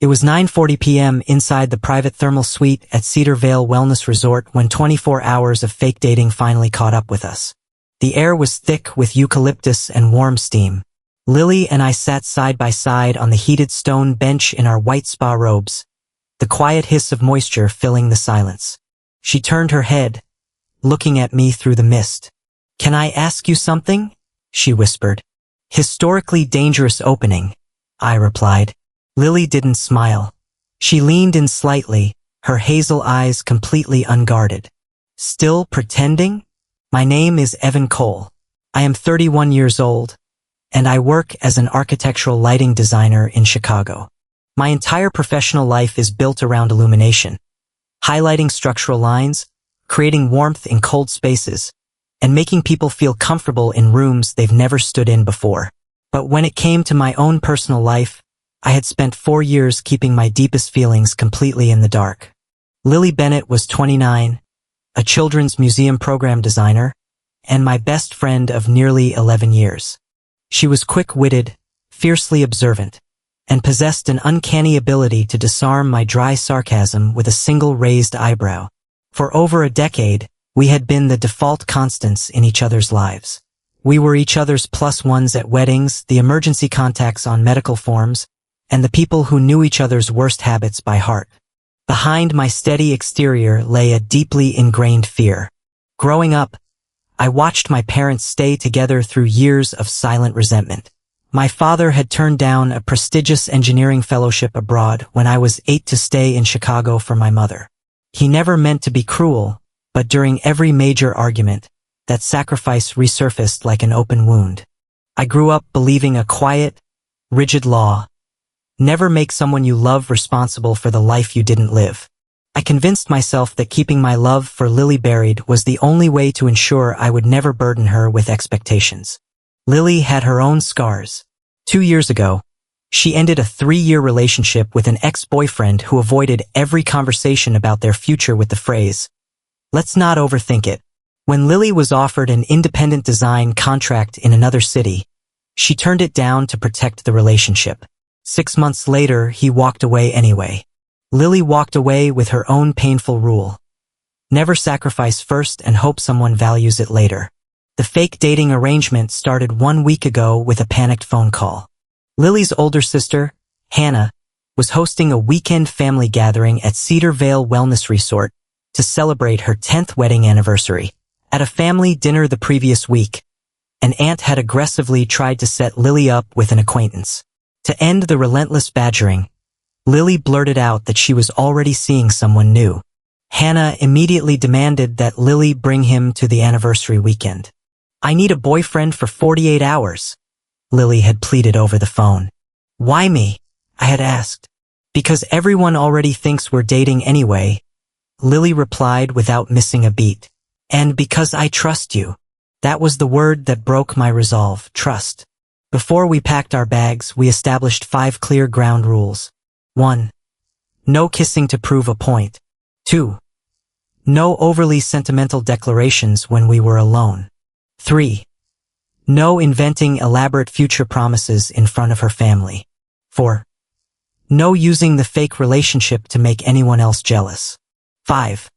It was 9:40 p.m. inside the private thermal suite at Cedar Vale Wellness Resort when 24 hours of fake dating finally caught up with us. The air was thick with eucalyptus and warm steam. Lily and I sat side by side on the heated stone bench in our white spa robes, the quiet hiss of moisture filling the silence. She turned her head, looking at me through the mist. "Can I ask you something?" she whispered. "Historically dangerous opening," I replied. Lily didn't smile. She leaned in slightly, her hazel eyes completely unguarded. "Still pretending?" "My name is Evan Cole. I am 31 years old, and I work as an architectural lighting designer in Chicago. My entire professional life is built around illumination, highlighting structural lines, creating warmth in cold spaces, and making people feel comfortable in rooms they've never stood in before. But when it came to my own personal life, I had spent 4 years keeping my deepest feelings completely in the dark. Lily Bennett was 29, a children's museum program designer, and my best friend of nearly 11 years. She was quick-witted, fiercely observant, and possessed an uncanny ability to disarm my dry sarcasm with a single raised eyebrow. For over a decade, we had been the default constants in each other's lives. We were each other's +1s at weddings, the emergency contacts on medical forms, and the people who knew each other's worst habits by heart. Behind my steady exterior lay a deeply ingrained fear. Growing up, I watched my parents stay together through years of silent resentment. My father had turned down a prestigious engineering fellowship abroad when I was 8 to stay in Chicago for my mother. He never meant to be cruel, but during every major argument, that sacrifice resurfaced like an open wound. I grew up believing a quiet, rigid law: never make someone you love responsible for the life you didn't live. I convinced myself that keeping my love for Lily buried was the only way to ensure I would never burden her with expectations. Lily had her own scars. 2 years ago, she ended a 3-year relationship with an ex-boyfriend who avoided every conversation about their future with the phrase, "Let's not overthink it." When Lily was offered an independent design contract in another city, she turned it down to protect the relationship. 6 months later, he walked away anyway. Lily walked away with her own painful rule: never sacrifice first and hope someone values it later. The fake dating arrangement started 1 week ago with a panicked phone call. Lily's older sister, Hannah, was hosting a weekend family gathering at Cedar Vale Wellness Resort to celebrate her 10th wedding anniversary. At a family dinner the previous week, an aunt had aggressively tried to set Lily up with an acquaintance. To end the relentless badgering, Lily blurted out that she was already seeing someone new. Hannah immediately demanded that Lily bring him to the anniversary weekend. "I need a boyfriend for 48 hours, Lily had pleaded over the phone. "Why me?" I had asked. "Because everyone already thinks we're dating anyway," Lily replied without missing a beat. "And because I trust you." That was the word that broke my resolve: trust. Before we packed our bags, we established 5 clear ground rules. 1. No kissing to prove a point. 2. No overly sentimental declarations when we were alone. 3. No inventing elaborate future promises in front of her family. 4. No using the fake relationship to make anyone else jealous. 5.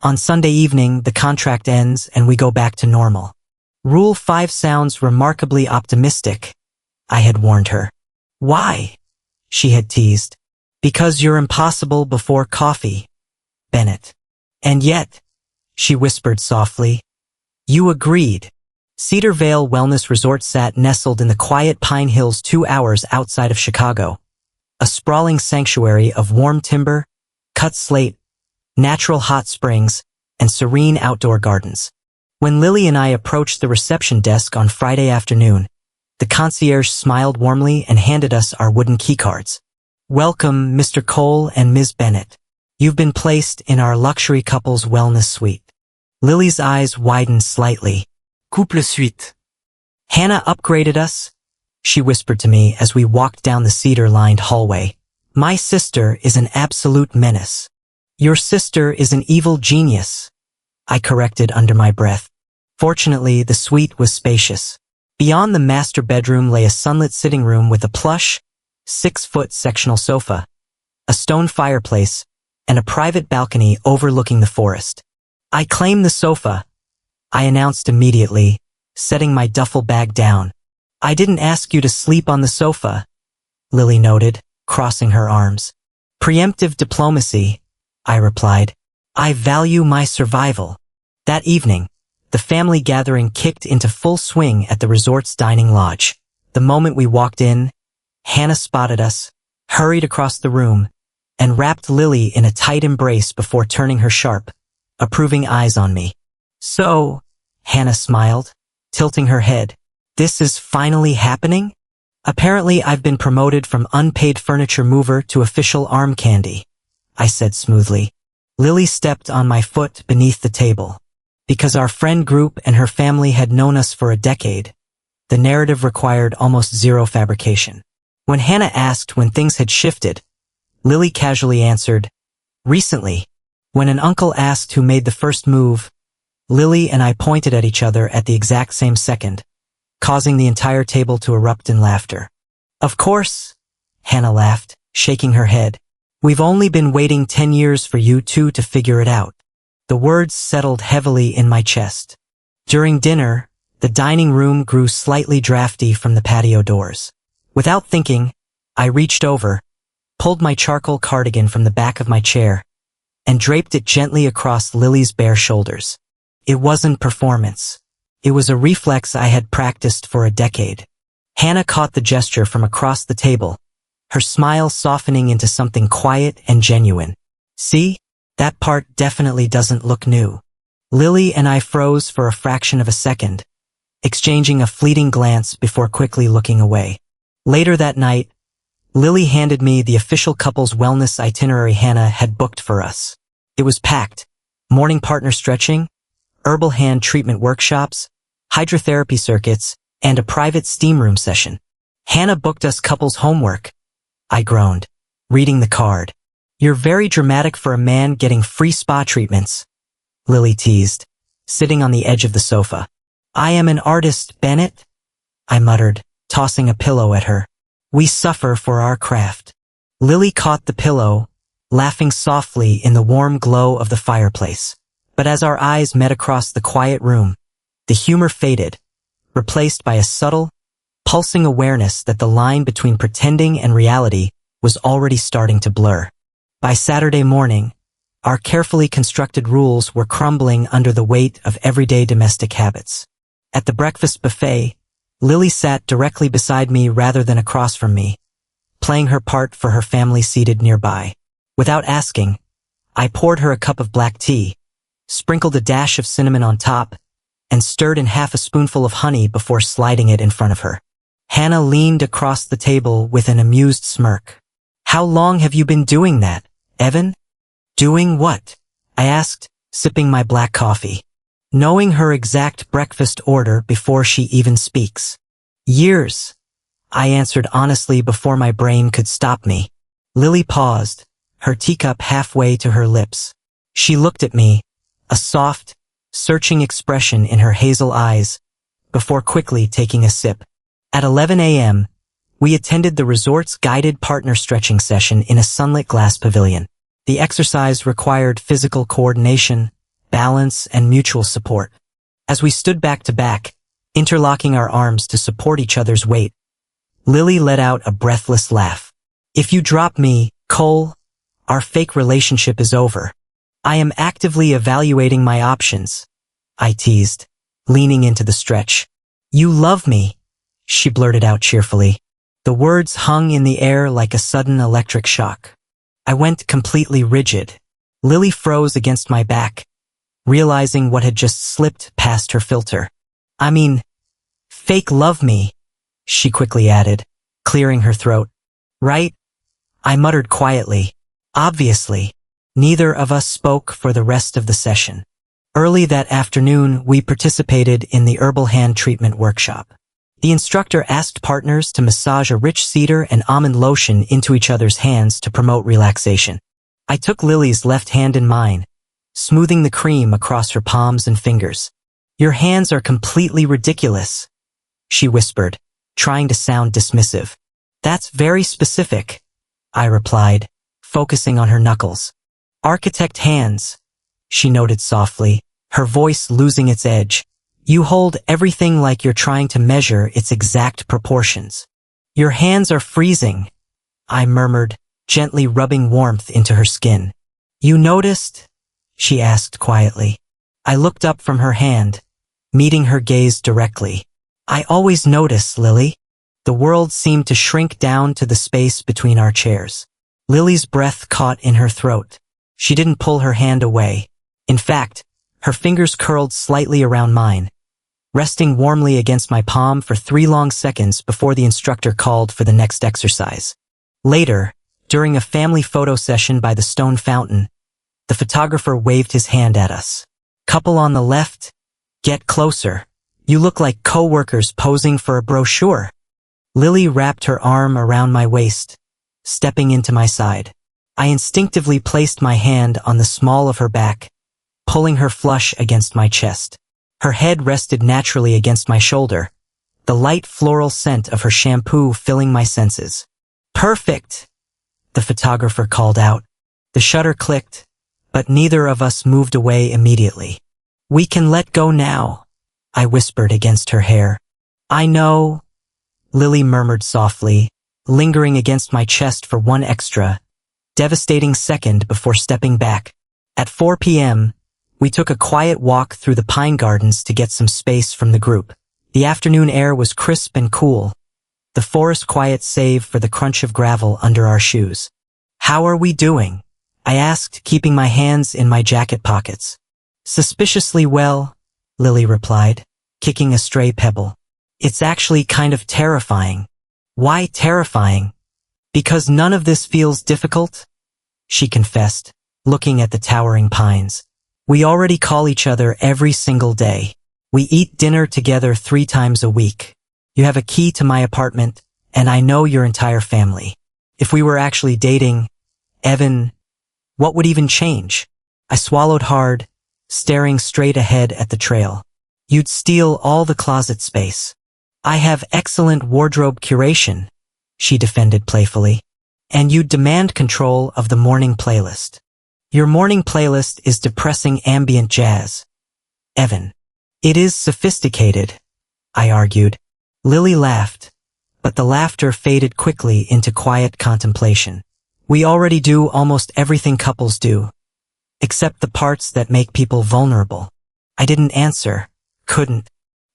On Sunday evening, the contract ends and we go back to normal. Rule 5 sounds remarkably optimistic, I had warned her. "Why?" she had teased. "Because you're impossible before coffee, Bennett." "And yet," she whispered softly, "you agreed." Cedar Vale Wellness Resort sat nestled in the quiet Pine Hills 2 hours outside of Chicago, a sprawling sanctuary of warm timber, cut slate, natural hot springs, and serene outdoor gardens. When Lily and I approached the reception desk on Friday afternoon, the concierge smiled warmly and handed us our wooden keycards. "Welcome, Mr. Cole and Ms. Bennett. You've been placed in our luxury couples wellness suite." Lily's eyes widened slightly. "Couple suite." "Hannah upgraded us," she whispered to me as we walked down the cedar-lined hallway. "My sister is an absolute menace." "Your sister is an evil genius," I corrected under my breath. Fortunately, the suite was spacious. Beyond the master bedroom lay a sunlit sitting room with a plush, 6-foot sectional sofa, a stone fireplace, and a private balcony overlooking the forest. "I claim the sofa," I announced immediately, setting my duffel bag down. "I didn't ask you to sleep on the sofa," Lily noted, crossing her arms. "Preemptive diplomacy," I replied. "I value my survival." That evening, the family gathering kicked into full swing at the resort's dining lodge. The moment we walked in, Hannah spotted us, hurried across the room, and wrapped Lily in a tight embrace before turning her sharp, approving eyes on me. "So," Hannah smiled, tilting her head, "this is finally happening?" "Apparently I've been promoted from unpaid furniture mover to official arm candy," I said smoothly. Lily stepped on my foot beneath the table. Because our friend group and her family had known us for a decade, the narrative required almost zero fabrication. When Hannah asked when things had shifted, Lily casually answered, "Recently." When an uncle asked who made the first move, Lily and I pointed at each other at the exact same second, causing the entire table to erupt in laughter. "Of course," Hannah laughed, shaking her head. "We've only been waiting 10 years for you two to figure it out." The words settled heavily in my chest. During dinner, the dining room grew slightly drafty from the patio doors. Without thinking, I reached over, pulled my charcoal cardigan from the back of my chair, and draped it gently across Lily's bare shoulders. It wasn't performance. It was a reflex I had practiced for a decade. Hannah caught the gesture from across the table, her smile softening into something quiet and genuine. "See? That part definitely doesn't look new." Lily and I froze for a fraction of a second, exchanging a fleeting glance before quickly looking away. Later that night, Lily handed me the official couple's wellness itinerary Hannah had booked for us. It was packed: morning partner stretching, herbal hand treatment workshops, hydrotherapy circuits, and a private steam room session. "Hannah booked us couples homework," I groaned, reading the card. "You're very dramatic for a man getting free spa treatments," Lily teased, sitting on the edge of the sofa. "I am an artist, Bennett," I muttered, tossing a pillow at her. "We suffer for our craft." Lily caught the pillow, laughing softly in the warm glow of the fireplace. But as our eyes met across the quiet room, the humor faded, replaced by a subtle, pulsing awareness that the line between pretending and reality was already starting to blur. By Saturday morning, our carefully constructed rules were crumbling under the weight of everyday domestic habits. At the breakfast buffet, Lily sat directly beside me rather than across from me, playing her part for her family seated nearby. Without asking, I poured her a cup of black tea, sprinkled a dash of cinnamon on top, and stirred in half a spoonful of honey before sliding it in front of her. Hannah leaned across the table with an amused smirk. "How long have you been doing that, Evan?" "Doing what?" I asked, sipping my black coffee. "Knowing her exact breakfast order before she even speaks." "Years," I answered honestly before my brain could stop me. Lily paused, her teacup halfway to her lips. She looked at me, a soft, searching expression in her hazel eyes, before quickly taking a sip. At 11 a.m., we attended the resort's guided partner stretching session in a sunlit glass pavilion. The exercise required physical coordination, balance, and mutual support. As we stood back to back, interlocking our arms to support each other's weight, Lily let out a breathless laugh. "If you drop me, Cole, our fake relationship is over." "I am actively evaluating my options," I teased, leaning into the stretch. "You love me," she blurted out cheerfully. The words hung in the air like a sudden electric shock. I went completely rigid. Lily froze against my back, realizing what had just slipped past her filter. "I mean, fake love me," she quickly added, clearing her throat. "Right?" I muttered quietly. Obviously. Neither of us spoke for the rest of the session. Early that afternoon, we participated in the herbal hand treatment workshop. The instructor asked partners to massage a rich cedar and almond lotion into each other's hands to promote relaxation. I took Lily's left hand in mine, smoothing the cream across her palms and fingers. "Your hands are completely ridiculous," she whispered, trying to sound dismissive. "That's very specific," I replied, focusing on her knuckles. Architect hands, she noted softly, her voice losing its edge. You hold everything like you're trying to measure its exact proportions. Your hands are freezing, I murmured, gently rubbing warmth into her skin. You noticed? She asked quietly. I looked up from her hand, meeting her gaze directly. I always notice, Lily. The world seemed to shrink down to the space between our chairs. Lily's breath caught in her throat. She didn't pull her hand away. In fact, her fingers curled slightly around mine, resting warmly against my palm for 3 long seconds before the instructor called for the next exercise. Later, during a family photo session by the stone fountain, the photographer waved his hand at us. Couple on the left, get closer. You look like co-workers posing for a brochure. Lily wrapped her arm around my waist, stepping into my side. I instinctively placed my hand on the small of her back, pulling her flush against my chest. Her head rested naturally against my shoulder, the light floral scent of her shampoo filling my senses. Perfect, the photographer called out. The shutter clicked, but neither of us moved away immediately. We can let go now, I whispered against her hair. I know, Lily murmured softly, lingering against my chest for one extra, devastating second before stepping back. At 4 p.m., we took a quiet walk through the pine gardens to get some space from the group. The afternoon air was crisp and cool, the forest quiet save for the crunch of gravel under our shoes. How are we doing? I asked, keeping my hands in my jacket pockets. Suspiciously well, Lily replied, kicking a stray pebble. It's actually kind of terrifying. Why terrifying? Because none of this feels difficult? She confessed, looking at the towering pines. We already call each other every single day. We eat dinner together 3 times a week. You have a key to my apartment, and I know your entire family. If we were actually dating, Evan, what would even change? I swallowed hard, staring straight ahead at the trail. You'd steal all the closet space. I have excellent wardrobe curation, she defended playfully. And you'd demand control of the morning playlist. Your morning playlist is depressing ambient jazz. Evan. It is sophisticated, I argued. Lily laughed, but the laughter faded quickly into quiet contemplation. We already do almost everything couples do, except the parts that make people vulnerable. I didn't answer, couldn't.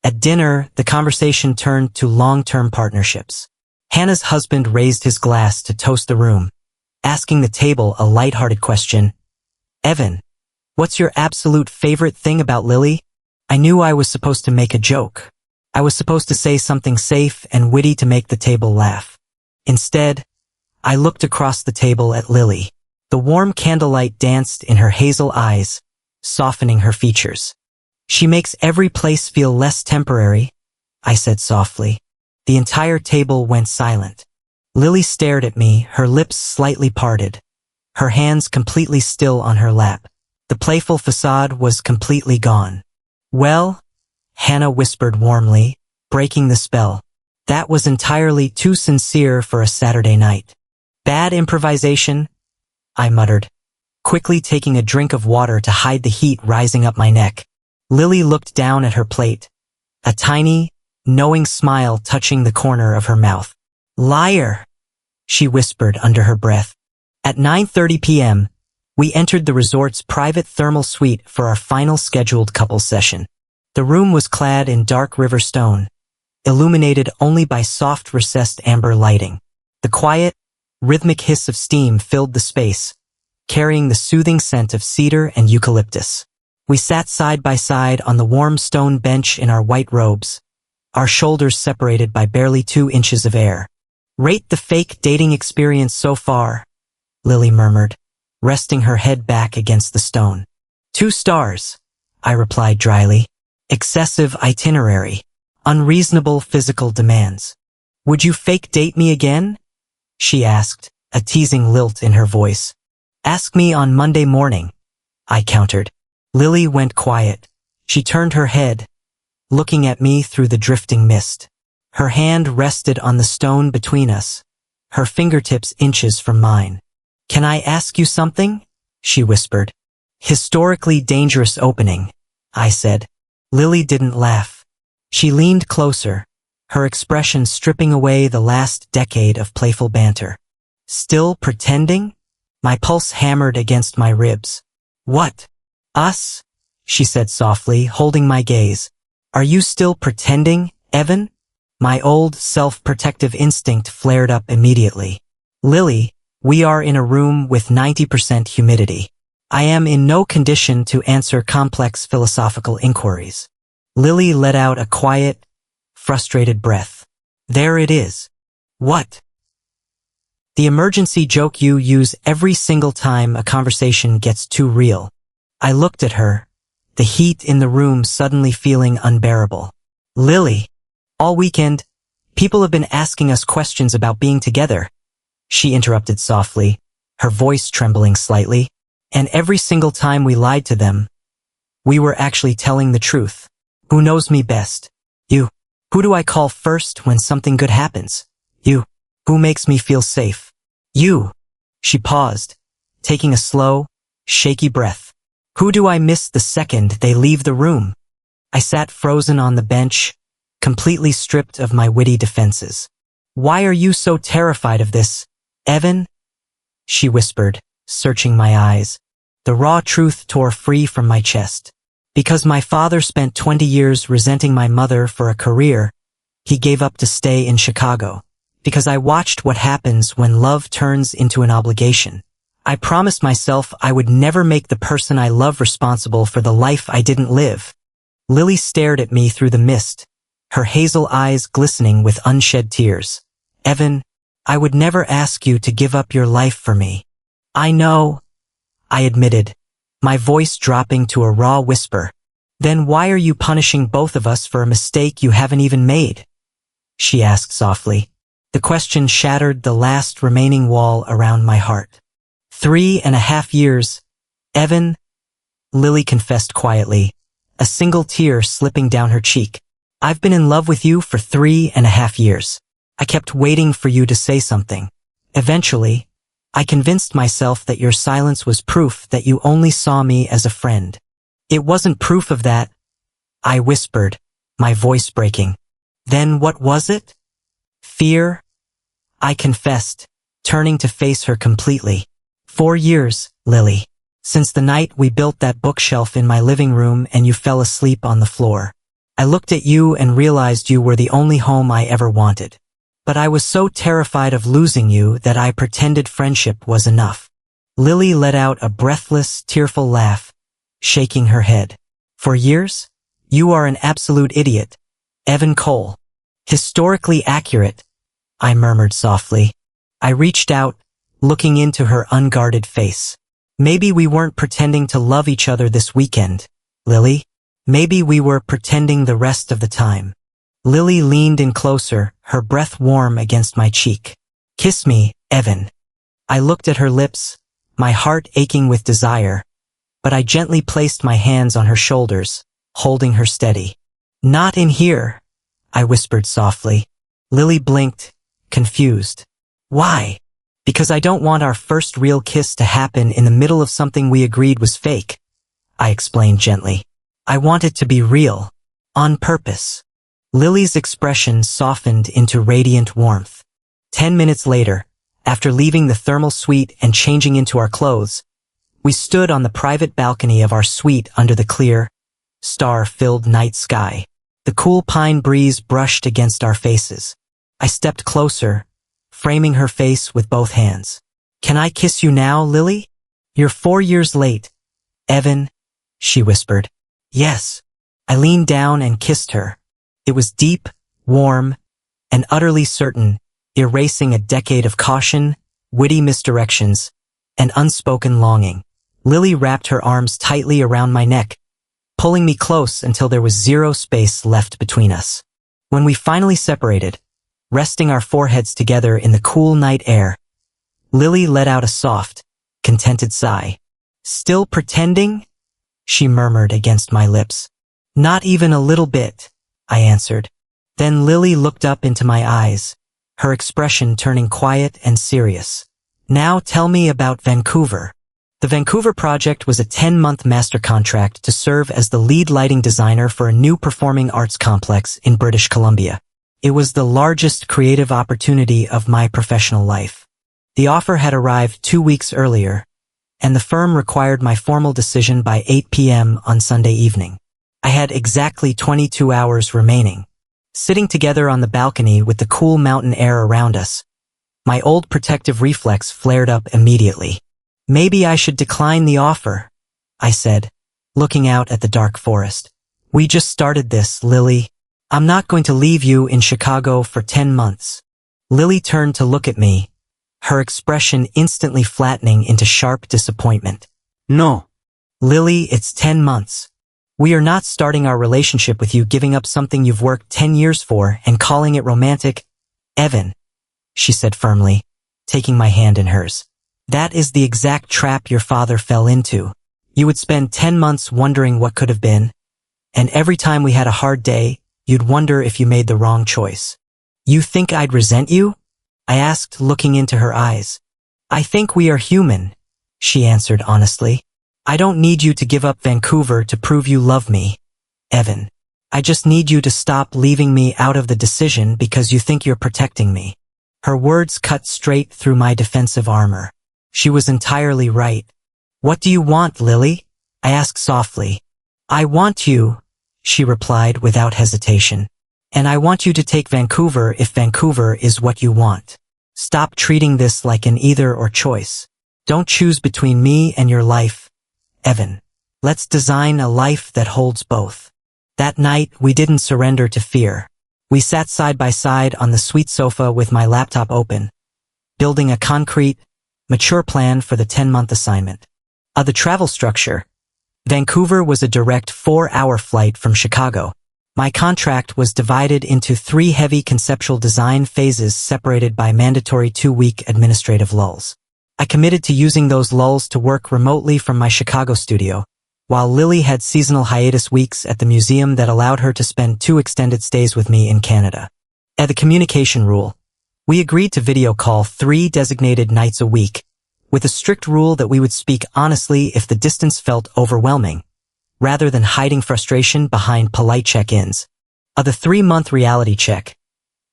At dinner, the conversation turned to long-term partnerships. Hannah's husband raised his glass to toast the room, asking the table a light-hearted question. Evan, what's your absolute favorite thing about Lily? I knew I was supposed to make a joke. I was supposed to say something safe and witty to make the table laugh. Instead, I looked across the table at Lily. The warm candlelight danced in her hazel eyes, softening her features. She makes every place feel less temporary, I said softly. The entire table went silent. Lily stared at me, her lips slightly parted, her hands completely still on her lap. The playful facade was completely gone. Well, Hannah whispered warmly, breaking the spell. That was entirely too sincere for a Saturday night. Bad improvisation, I muttered, quickly taking a drink of water to hide the heat rising up my neck. Lily looked down at her plate, a tiny, knowing smile touching the corner of her mouth. Liar, she whispered under her breath. At 9:30 p.m., we entered the resort's private thermal suite for our final scheduled couples session. The room was clad in dark river stone, illuminated only by soft recessed amber lighting. The quiet, rhythmic hiss of steam filled the space, carrying the soothing scent of cedar and eucalyptus. We sat side by side on the warm stone bench in our white robes, our shoulders separated by barely 2 inches of air. Rate the fake dating experience so far, Lily murmured, resting her head back against the stone. 2 stars, I replied dryly. Excessive itinerary. Unreasonable physical demands. Would you fake date me again? She asked, a teasing lilt in her voice. Ask me on Monday morning, I countered. Lily went quiet. She turned her head, looking at me through the drifting mist. Her hand rested on the stone between us, her fingertips inches from mine. Can I ask you something? She whispered. Historically dangerous opening, I said. Lily didn't laugh. She leaned closer, her expression stripping away the last decade of playful banter. Still pretending? My pulse hammered against my ribs. What? Us? She said softly, holding my gaze. Are you still pretending, Evan? My old, self-protective instinct flared up immediately. Lily, we are in a room with 90% humidity. I am in no condition to answer complex philosophical inquiries. Lily let out a quiet, frustrated breath. There it is. What? The emergency joke you use every single time a conversation gets too real. I looked at her, the heat in the room suddenly feeling unbearable. Lily, all weekend, people have been asking us questions about being together. She interrupted softly, her voice trembling slightly. And every single time we lied to them, we were actually telling the truth. Who knows me best? You. Who do I call first when something good happens? You. Who makes me feel safe? You. She paused, taking a slow, shaky breath. Who do I miss the second they leave the room? I sat frozen on the bench, completely stripped of my witty defenses. Why are you so terrified of this, Evan? She whispered, searching my eyes. The raw truth tore free from my chest. Because my father spent 20 years resenting my mother for a career, he gave up to stay in Chicago. Because I watched what happens when love turns into an obligation. I promised myself I would never make the person I love responsible for the life I didn't live. Lily stared at me through the mist, her hazel eyes glistening with unshed tears. Evan, I would never ask you to give up your life for me. I know, I admitted, my voice dropping to a raw whisper. Then why are you punishing both of us for a mistake you haven't even made? She asked softly. The question shattered the last remaining wall around my heart. 3.5 years, Evan, Lily confessed quietly, a single tear slipping down her cheek. I've been in love with you for 3.5 years. I kept waiting for you to say something. Eventually, I convinced myself that your silence was proof that you only saw me as a friend. It wasn't proof of that, I whispered, my voice breaking. Then what was it? Fear? I confessed, turning to face her completely. 4 years, Lily. Since the night we built that bookshelf in my living room and you fell asleep on the floor. I looked at you and realized you were the only home I ever wanted. But I was so terrified of losing you that I pretended friendship was enough. Lily let out a breathless, tearful laugh, shaking her head. For years? You are an absolute idiot. Evan Cole. Historically accurate, I murmured softly. I reached out, looking into her unguarded face. Maybe we weren't pretending to love each other this weekend, Lily. Maybe we were pretending the rest of the time. Lily leaned in closer, her breath warm against my cheek. Kiss me, Evan. I looked at her lips, my heart aching with desire, but I gently placed my hands on her shoulders, holding her steady. Not in here, I whispered softly. Lily blinked, confused. Why? Because I don't want our first real kiss to happen in the middle of something we agreed was fake, I explained gently. I want it to be real, on purpose. Lily's expression softened into radiant warmth. 10 minutes later, after leaving the thermal suite and changing into our clothes, we stood on the private balcony of our suite under the clear, star-filled night sky. The cool pine breeze brushed against our faces. I stepped closer, framing her face with both hands. Can I kiss you now, Lily? You're 4 years late, Evan, she whispered. Yes. I leaned down and kissed her. It was deep, warm, and utterly certain, erasing a decade of caution, witty misdirections, and unspoken longing. Lily wrapped her arms tightly around my neck, pulling me close until there was zero space left between us. When we finally separated, resting our foreheads together in the cool night air, Lily let out a soft, contented sigh. Still pretending? She murmured against my lips. Not even a little bit, I answered. Then Lily looked up into my eyes, her expression turning quiet and serious. Now tell me about Vancouver. The Vancouver project was a 10-month master contract to serve as the lead lighting designer for a new performing arts complex in British Columbia. It was the largest creative opportunity of my professional life. The offer had arrived 2 weeks earlier, and the firm required my formal decision by 8 p.m. on Sunday evening. I had exactly 22 hours remaining. Sitting together on the balcony with the cool mountain air around us, my old protective reflex flared up immediately. Maybe I should decline the offer, I said, looking out at the dark forest. We just started this, Lily. I'm not going to leave you in Chicago for 10 months. Lily turned to look at me, her expression instantly flattening into sharp disappointment. No. Lily, it's 10 months. We are not starting our relationship with you giving up something you've worked 10 years for and calling it romantic. Evan, she said firmly, taking my hand in hers. That is the exact trap your father fell into. You would spend 10 months wondering what could have been, and every time we had a hard day, you'd wonder if you made the wrong choice. You think I'd resent you? I asked, looking into her eyes. I think we are human, she answered honestly. I don't need you to give up Vancouver to prove you love me, Evan. I just need you to stop leaving me out of the decision because you think you're protecting me. Her words cut straight through my defensive armor. She was entirely right. What do you want, Lily? I asked softly. I want you, she replied without hesitation. And I want you to take Vancouver if Vancouver is what you want. Stop treating this like an either-or choice. Don't choose between me and your life, Evan. Let's design a life that holds both. That night, we didn't surrender to fear. We sat side by side on the sweet sofa with my laptop open, building a concrete, mature plan for the 10-month assignment. The travel structure. Vancouver was a direct 4-hour flight from Chicago. My contract was divided into 3 heavy conceptual design phases separated by mandatory 2-week administrative lulls. I committed to using those lulls to work remotely from my Chicago studio, while Lily had seasonal hiatus weeks at the museum that allowed her to spend 2 extended stays with me in Canada. At the communication rule, we agreed to video call 3 designated nights a week, with a strict rule that we would speak honestly if the distance felt overwhelming, rather than hiding frustration behind polite check-ins. The 3-month reality check.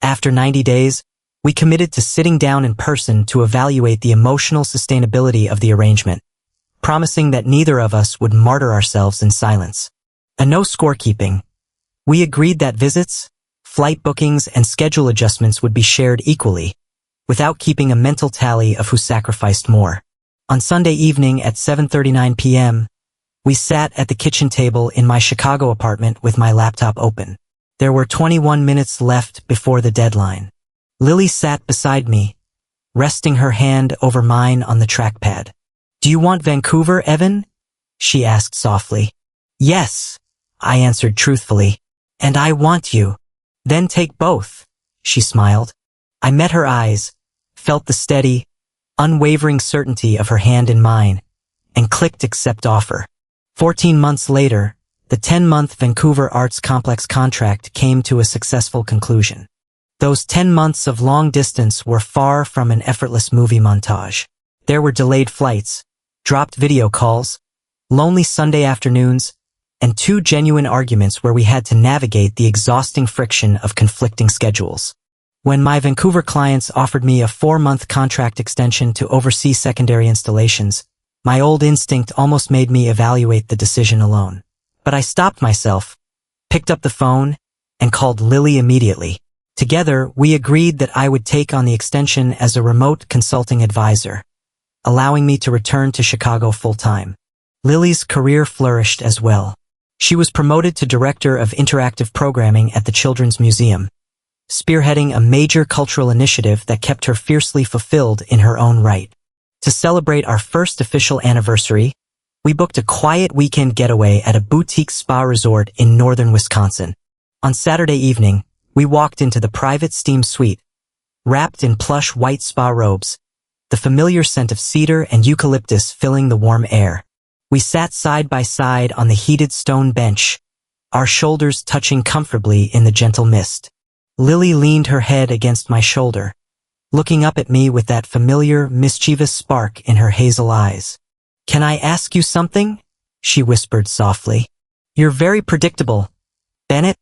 After 90 days, we committed to sitting down in person to evaluate the emotional sustainability of the arrangement, promising that neither of us would martyr ourselves in silence. No scorekeeping. We agreed that visits, flight bookings, and schedule adjustments would be shared equally, without keeping a mental tally of who sacrificed more. On Sunday evening at 7:39 p.m., we sat at the kitchen table in my Chicago apartment with my laptop open. There were 21 minutes left before the deadline. Lily sat beside me, resting her hand over mine on the trackpad. Do you want Vancouver, Evan? She asked softly. Yes, I answered truthfully. And I want you. Then take both, she smiled. I met her eyes, felt the steady, unwavering certainty of her hand in mine, and clicked accept offer. 14 months later, the 10-month Vancouver Arts Complex contract came to a successful conclusion. Those 10 months of long distance were far from an effortless movie montage. There were delayed flights, dropped video calls, lonely Sunday afternoons, and 2 genuine arguments where we had to navigate the exhausting friction of conflicting schedules. When my Vancouver clients offered me a 4-month contract extension to oversee secondary installations, my old instinct almost made me evaluate the decision alone. But I stopped myself, picked up the phone, and called Lily immediately. Together, we agreed that I would take on the extension as a remote consulting advisor, allowing me to return to Chicago full-time. Lily's career flourished as well. She was promoted to Director of Interactive Programming at the Children's Museum, spearheading a major cultural initiative that kept her fiercely fulfilled in her own right. To celebrate our first official anniversary, we booked a quiet weekend getaway at a boutique spa resort in northern Wisconsin. On Saturday evening, we walked into the private steam suite, wrapped in plush white spa robes, the familiar scent of cedar and eucalyptus filling the warm air. We sat side by side on the heated stone bench, our shoulders touching comfortably in the gentle mist. Lily leaned her head against my shoulder, looking up at me with that familiar, mischievous spark in her hazel eyes. "Can I ask you something?" she whispered softly. "You're very predictable, Bennett."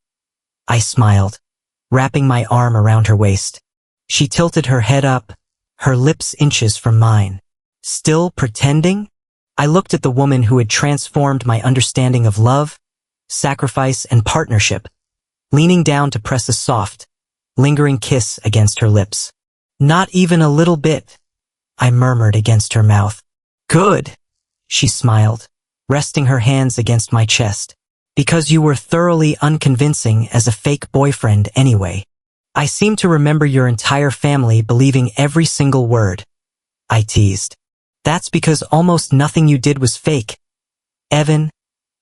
I smiled, wrapping my arm around her waist. She tilted her head up, her lips inches from mine. "Still pretending?" I looked at the woman who had transformed my understanding of love, sacrifice, and partnership, leaning down to press a soft, lingering kiss against her lips. "Not even a little bit," I murmured against her mouth. "Good," she smiled, resting her hands against my chest. "Because you were thoroughly unconvincing as a fake boyfriend anyway. I seem to remember your entire family believing every single word," I teased. "That's because almost nothing you did was fake, Evan,"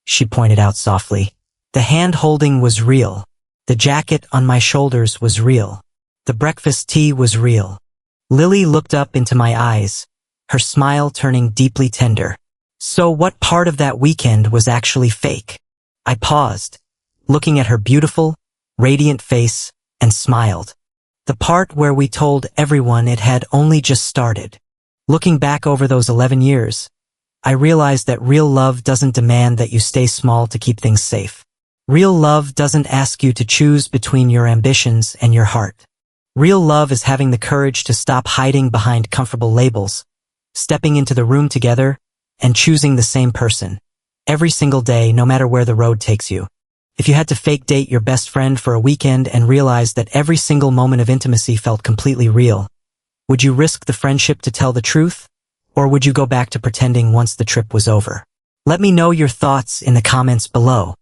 she pointed out softly. "The hand-holding was real. The jacket on my shoulders was real. The breakfast tea was real." Lily looked up into my eyes, her smile turning deeply tender. "So what part of that weekend was actually fake?" I paused, looking at her beautiful, radiant face, and smiled. "The part where we told everyone it had only just started." Looking back over those 11 years, I realized that real love doesn't demand that you stay small to keep things safe. Real love doesn't ask you to choose between your ambitions and your heart. Real love is having the courage to stop hiding behind comfortable labels, stepping into the room together, and choosing the same person, every single day, no matter where the road takes you. If you had to fake date your best friend for a weekend and realize that every single moment of intimacy felt completely real, would you risk the friendship to tell the truth? Or would you go back to pretending once the trip was over? Let me know your thoughts in the comments below.